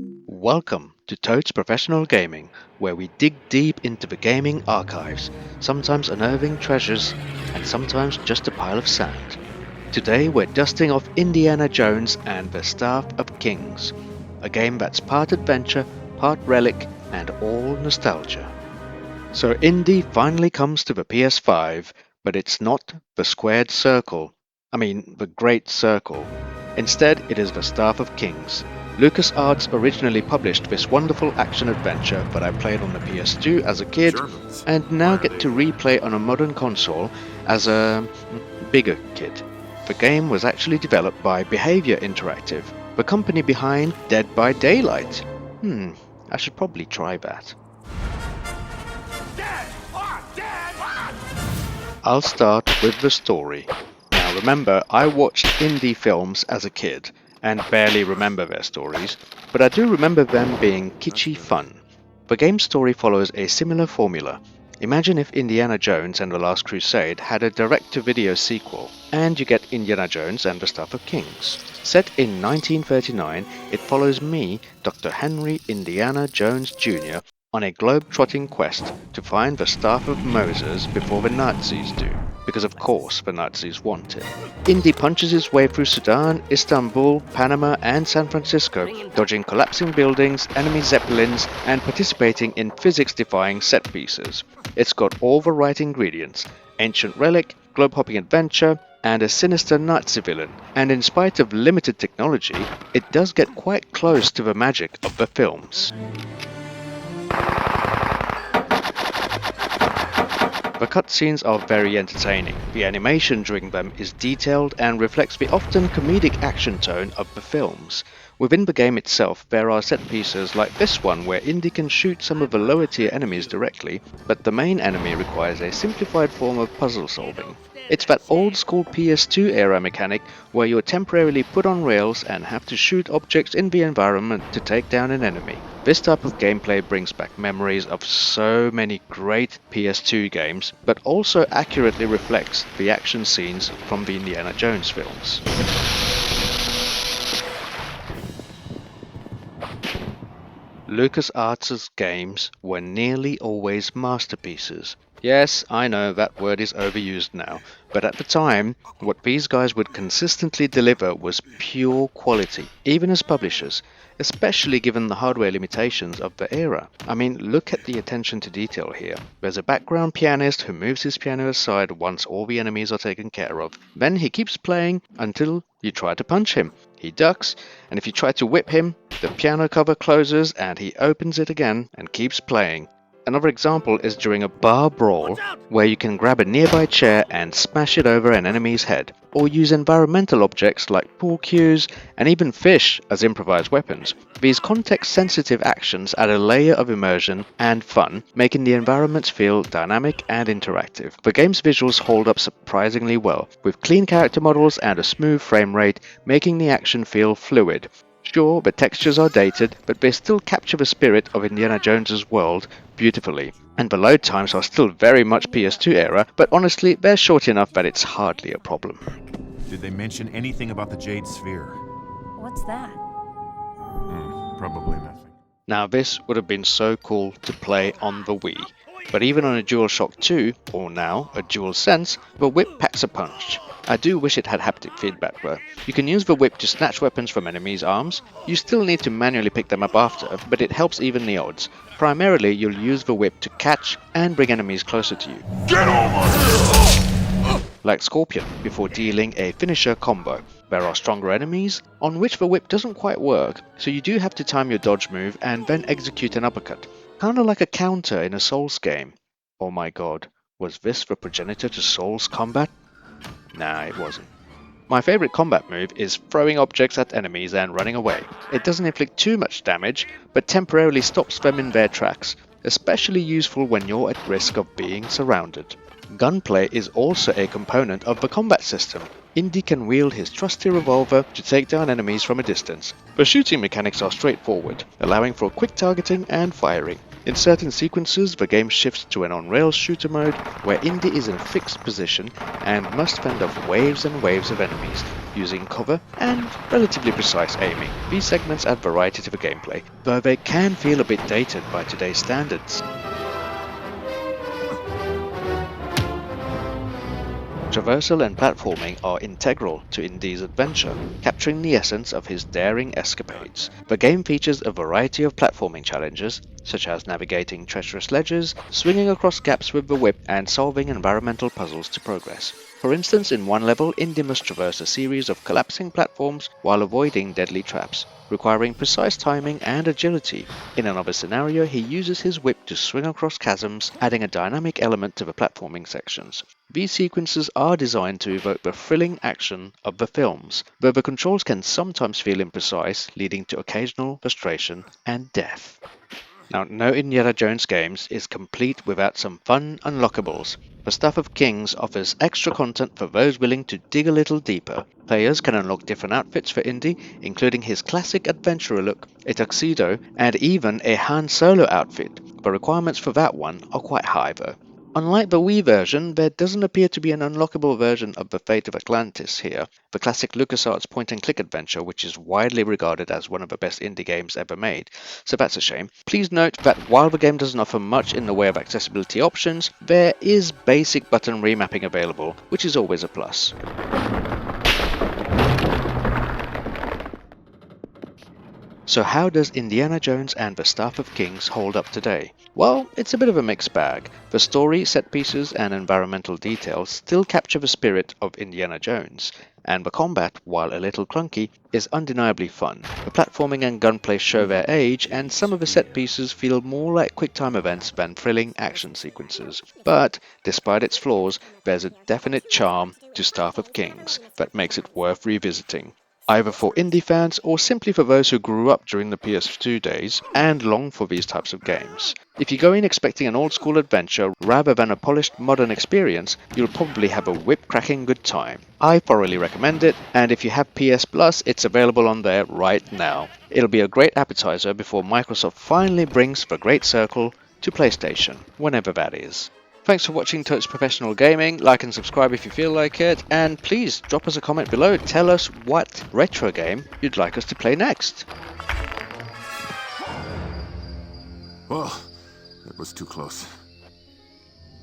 Welcome to Toad's Professional Gaming, where we dig deep into the gaming archives, sometimes unearthing treasures, and sometimes just a pile of sand. Today we're dusting off Indiana Jones and the Staff of Kings, a game that's part adventure, part relic, and all nostalgia. So Indy finally comes to the PS5, but it's not the squared circle. The Great Circle. Instead, it is the Staff of Kings. LucasArts originally published this wonderful action-adventure that I played on the PS2 as a kid, and now get to replay on a modern console as a bigger kid. The game was actually developed by Behavior Interactive, the company behind Dead by Daylight. I should probably try that. I'll start with the story. Now remember, I watched Indy films as a kid, and barely remember their stories, but I do remember them being kitschy fun. The game's story follows a similar formula. Imagine if Indiana Jones and the Last Crusade had a direct-to-video sequel, and you get Indiana Jones and the Staff of Kings. Set in 1939, it follows me, Dr. Henry Indiana Jones Jr., on a globe-trotting quest to find the Staff of Moses before the Nazis do, because of course the Nazis want it. Indy punches his way through Sudan, Istanbul, Panama and San Francisco, dodging collapsing buildings, enemy zeppelins and participating in physics-defying set pieces. It's got all the right ingredients: ancient relic, globe-hopping adventure, and a sinister Nazi villain, and in spite of limited technology, it does get quite close to the magic of the films. The cutscenes are very entertaining. The animation during them is detailed and reflects the often comedic action tone of the films. Within the game itself, there are set pieces like this one where Indy can shoot some of the lower tier enemies directly, but the main enemy requires a simplified form of puzzle solving. It's that old school PS2 era mechanic where you're temporarily put on rails and have to shoot objects in the environment to take down an enemy. This type of gameplay brings back memories of so many great PS2 games, but also accurately reflects the action scenes from the Indiana Jones films. LucasArts' games were nearly always masterpieces. Yes, I know that word is overused now, but at the time, what these guys would consistently deliver was pure quality, even as publishers, especially given the hardware limitations of the era. Look at the attention to detail here. There's a background pianist who moves his piano aside once all the enemies are taken care of. Then he keeps playing until you try to punch him. He ducks, and if you try to whip him, the piano cover closes and he opens it again and keeps playing. Another example is during a bar brawl, where you can grab a nearby chair and smash it over an enemy's head, or use environmental objects like pool cues and even fish as improvised weapons. These context-sensitive actions add a layer of immersion and fun, making the environments feel dynamic and interactive. The game's visuals hold up surprisingly well, with clean character models and a smooth frame rate, making the action feel fluid. Sure, the textures are dated, but they still capture the spirit of Indiana Jones's world beautifully. And the load times are still very much PS2 era, but honestly, they're short enough that it's hardly a problem. Did they mention anything about the Jade Sphere? What's that? Probably nothing. Now this would have been so cool to play on the Wii, but even on a DualShock 2, or now a DualSense, the whip packs a punch. I do wish it had haptic feedback though. You can use the whip to snatch weapons from enemies' arms. You still need to manually pick them up after, but it helps even the odds. Primarily, you'll use the whip to catch and bring enemies closer to you. Get over here! Like Scorpion, before dealing a finisher combo. There are stronger enemies, on which the whip doesn't quite work, so you do have to time your dodge move and then execute an uppercut. Kinda like a counter in a Souls game. Oh my god, was this the progenitor to Souls combat? Nah, it wasn't. My favorite combat move is throwing objects at enemies and running away. It doesn't inflict too much damage, but temporarily stops them in their tracks, especially useful when you're at risk of being surrounded. Gunplay is also a component of the combat system. Indy can wield his trusty revolver to take down enemies from a distance. The shooting mechanics are straightforward, allowing for quick targeting and firing. In certain sequences, the game shifts to an on-rails shooter mode, where Indy is in a fixed position and must fend off waves and waves of enemies, using cover and relatively precise aiming. These segments add variety to the gameplay, though they can feel a bit dated by today's standards. Traversal and platforming are integral to Indy's adventure, capturing the essence of his daring escapades. The game features a variety of platforming challenges, such as navigating treacherous ledges, swinging across gaps with the whip, and solving environmental puzzles to progress. For instance, in one level, Indy must traverse a series of collapsing platforms while avoiding deadly traps, requiring precise timing and agility. In another scenario, he uses his whip to swing across chasms, adding a dynamic element to the platforming sections. These sequences are designed to evoke the thrilling action of the films, though the controls can sometimes feel imprecise, leading to occasional frustration and death. Now, no Indiana Jones games is complete without some fun unlockables. The Staff of Kings offers extra content for those willing to dig a little deeper. Players can unlock different outfits for Indy, including his classic adventurer look, a tuxedo, and even a Han Solo outfit. The requirements for that one are quite high though. Unlike the Wii version, there doesn't appear to be an unlockable version of The Fate of Atlantis here, the classic LucasArts point-and-click adventure which is widely regarded as one of the best indie games ever made, so that's a shame. Please note that while the game doesn't offer much in the way of accessibility options, there is basic button remapping available, which is always a plus. So how does Indiana Jones and the Staff of Kings hold up today? Well, it's a bit of a mixed bag. The story, set pieces, and environmental details still capture the spirit of Indiana Jones, and the combat, while a little clunky, is undeniably fun. The platforming and gunplay show their age, and some of the set pieces feel more like quick-time events than thrilling action sequences. But, despite its flaws, there's a definite charm to Staff of Kings that makes it worth revisiting, either for indie fans or simply for those who grew up during the PS2 days and long for these types of games. If you go in expecting an old-school adventure rather than a polished modern experience, you'll probably have a whip-cracking good time. I thoroughly recommend it, and if you have PS Plus, it's available on there right now. It'll be a great appetizer before Microsoft finally brings the Great Circle to PlayStation, whenever that is. Thanks for watching Totes Professional Gaming. Like and subscribe if you feel like it, and please drop us a comment below. Tell us what retro game you'd like us to play next. Oh, that was too close.